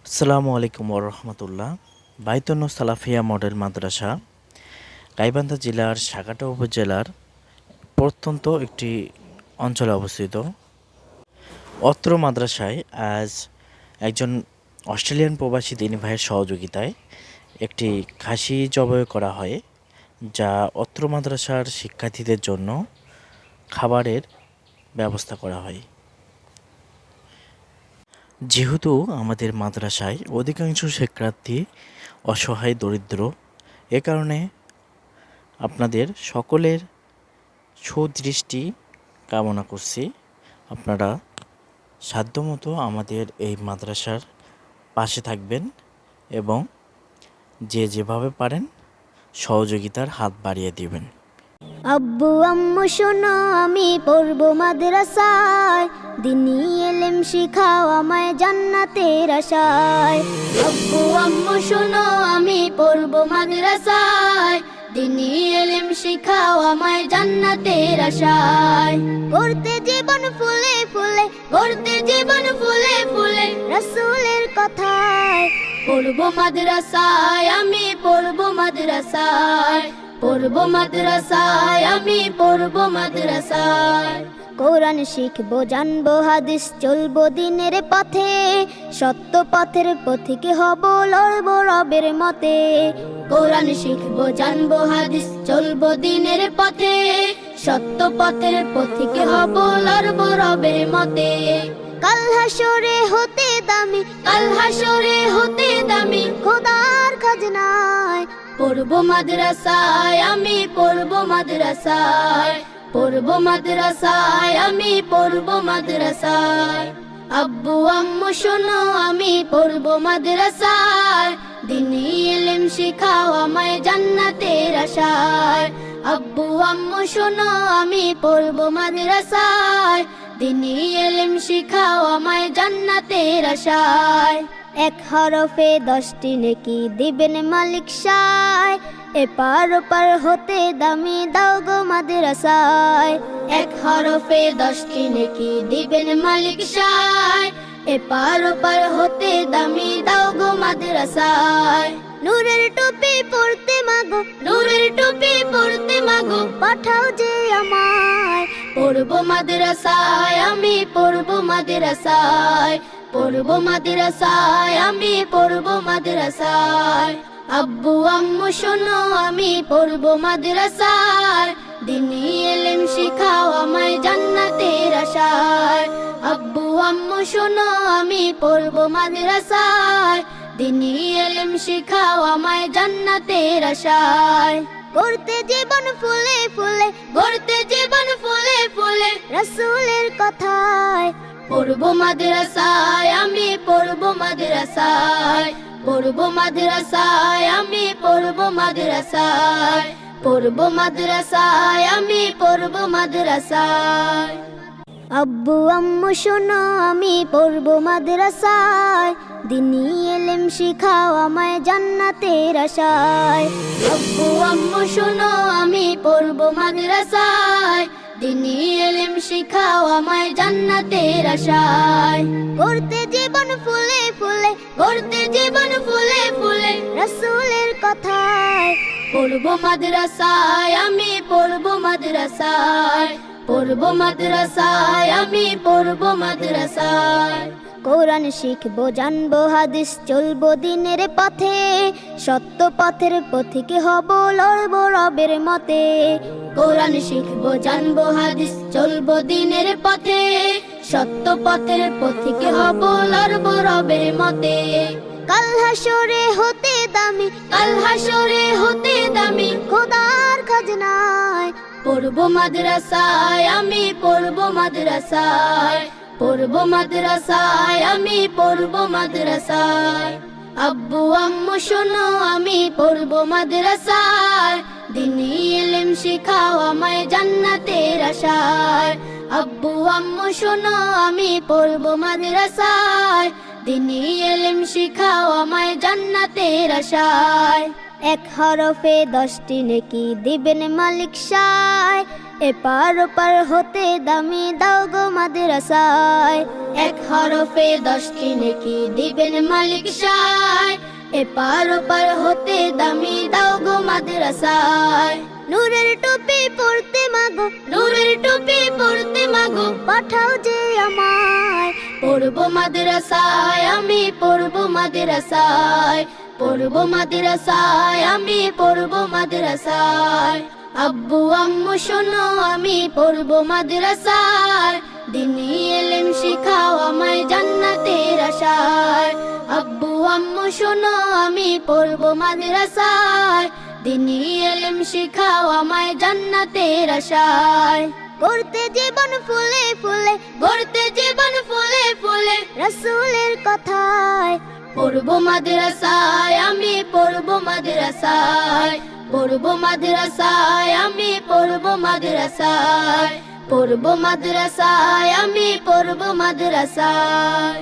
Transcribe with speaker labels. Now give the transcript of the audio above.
Speaker 1: আসসালামু আলাইকুম ওরহমতুল্লাহ। বাইতুন্নুস সালাফিয়া মডেল মাদ্রাসা গাইবান্ধা জেলার সাগাটা উপজেলার প্রত্যন্ত একটি অঞ্চলে অবস্থিত। অত্র মাদ্রাসায় আজ একজন অস্ট্রেলিয়ান প্রবাসী দিনী ভাইয়ের সহযোগিতায় একটি খাসি জবাই করা হয়, যা অত্র মাদ্রাসার শিক্ষার্থীদের জন্য খাবারের ব্যবস্থা করা হয়। যেহেতু আমাদের মাদ্রাসায় অধিকাংশ শিক্ষার্থী অসহায় দরিদ্র, এ কারণে আপনাদের সকলের সুদৃষ্টি কামনা করছি। আপনারা সাধ্যমতো আমাদের এই মাদ্রাসার পাশে থাকবেন এবং যে যেভাবে পারেন সহযোগিতার হাত বাড়িয়ে দিবেন।
Speaker 2: আব্বু আম্মু শোনো আমি পড়বো মাদ্রাসায়, দিনী এলেম শিখাও আমায় জান্নাতের আশায়। আব্বু আম্মু শোনো আমি পড়বো মাদ্রাসায়, দিনী এলেম শিখাও আমায় জান্নাতের আশায়। করতে জীবন ফুলে ফুলে, করতে জীবন ফুলে ফুলে রাসূলের কথায়। পড়বো মাদ্রাসায় আমি পড়বো মাদ্রাসায়, পড়বো মাদ্রাসায় আমি পড়বো মাদ্রাসায়। কোরআন শিখবো জানবো হাদিস চলবো দিনের পথে, সত্য পথের পথিকে হব লড়বো রবের মতে। কোরআন শিখবো জানবো হাদিস চলবো দিনের পথে, সত্য পথের পথিকে হব লড়বো রবের মতে। কাল হাসরে হতে দামি, কাল হাসরে হতে দামি খোদার খাজনায়। পড়বো মাদ্রাসায় আমি পড়বো মাদ্রাসায়, পড়বো মাদ্রাসায় আমি পড়বো মাদ্রাসায়। আব্বু আম্মু শোনো আমি পড়বো মাদ্রাসায়, দিনী ইলম শিখাও আমায় জান্নাতের আশায়। আব্বু আম্মু শোনো আমি পড়বো মাদ্রাসায়, দিনী ইলম শিখাও আমায় জান্নাতের আশায়। এক হরফে 10টি নেকি দিবেন মালিক সায়, এপার ওপার হতে দামি দাও গো মাদ্রাসায়। এক হরফে 10টি নেকি দিবেন মালিক সায়, এপার ওপার হতে দামি দাও গো মাদ্রাসায়। নূরের টুপি পরতে মাগো, নূরের টুপি পরতে মাগো পাঠাও যে আমায়। পড়বো মাদ্রাসায় আমি পড়বো মাদ্রাসায়, পড়বো মাদ্রাসায় আমি পড়বো মাদ্রাসায়। আব্বু আম্মু শোনো আমি পড়বো মাদ্রাসায়, দিনী ইলম শিখাও আমায় জান্নাতের আশায়। আব্বু আম্মু শোনো আমি পড়বো মাদ্রাসায়, দিনী ইলম শিখাও আমায় জান্নাতের আশায়। করতে জীবন ফুলে ফুলে, করতে জীবন ফুলে ফুলে রাসূলের কথায়। পড়বো মাদ্রাসায় আমি পড়বো মাদ্রাসায়, পড়বো মাদ্রাসায় আমি পড়বো মাদ্রাসায়, পড়বো মাদ্রাসায় আমি পড়বো মাদ্রাসায়। আব্বু আম্মু শোনো আমি পড়বো মাদ্রাসায়, দিনী ইলম শিখাও আমায় জান্নাতের আশায়। আব্বু আম্মু শোনো আমি পড়বো মাদ্রাসায়, দিনী ইলম শিখাও আমায় জান্নাতের আশায়। করতে জীবন ফুলে ফুলে, করতে জীবন ফুলে ফুলে রাসূলের কথায়। পড়বো মাদ্রাসায় আমি পড়বো মাদ্রাসায়, পড়বো মাদ্রাসায় আমি পড়বো মাদ্রাসায়। কোরআন শিখবো জানবো হাদিস চলবো দিনের পথে, সত্য পথের পথিকে হব লড়বো রবের মতে। কোরআন শিখবো জানবো হাদিস চলবো দিনের পথে, সত্য পথের পথিকে হব লড়বো রবের মতে। কাল হাসরে হতে দামি, কাল হাসরে হতে দামি খোদার খাজনায়। পড়বো মাদ্রাসায় আমি পড়বো মাদ্রাসায়, পড়বো মাদ্রাসায় আমি পড়বো মাদ্রাসায়। আব্বু আম্মু শোনো আমি পড়বো মাদ্রাসায়, দিনী ইলম শিখাও আমায় জান্নাতের আশায়। আব্বু আম্মু শোনো আমি পড়বো মাদ্রাসায়, দিনী ইলম শিখাও আমায় জান্নাতের আশায়। এক হরফে 10টি নেকি দিবেন মালিক সায়, এপার ওপার হতে দামি দাও গো মাদ্রাসায়। এক হরফে 10টি নেকি দিবেন মালিক সায়। এপার ওপার হতে দামি দাও গো মাদ্রাসায়। নূরের টুপি পড়তে মাগো, নূরের টুপি পড়তে মাগো, পাঠাও যে আমায়। পড়বো মাদ্রাসায় আমি, পড়বো মাদ্রাসায়, পড়বো মাদ্রাসায় আমি, পড়বো মাদ্রাসায়। আব্বু আম্মু শোনো আমি পড়বো মাদ্রাসায়, দিনী ইলম শিখাও আমায় জান্নাতের আশায়। আব্বু আম্মু শোনো আমি পড়বো মাদ্রাসায়, দিনী ইলম শিখাও আমায় জান্নাতের আশায়। গড়তে জীবন ফুলে ফুলে, গড়তে জীবন ফুলে ফুলে, রাসূলের কথায়। পড়বো মাদ্রাসায় আমি, পড়বো মাদ্রাসায়, পড়বো মাদ্রাসায় আমি, পড়বো মাদ্রাসায়, পড়বো মাদ্রাসায় আমি, পড়বো মাদ্রাসায়।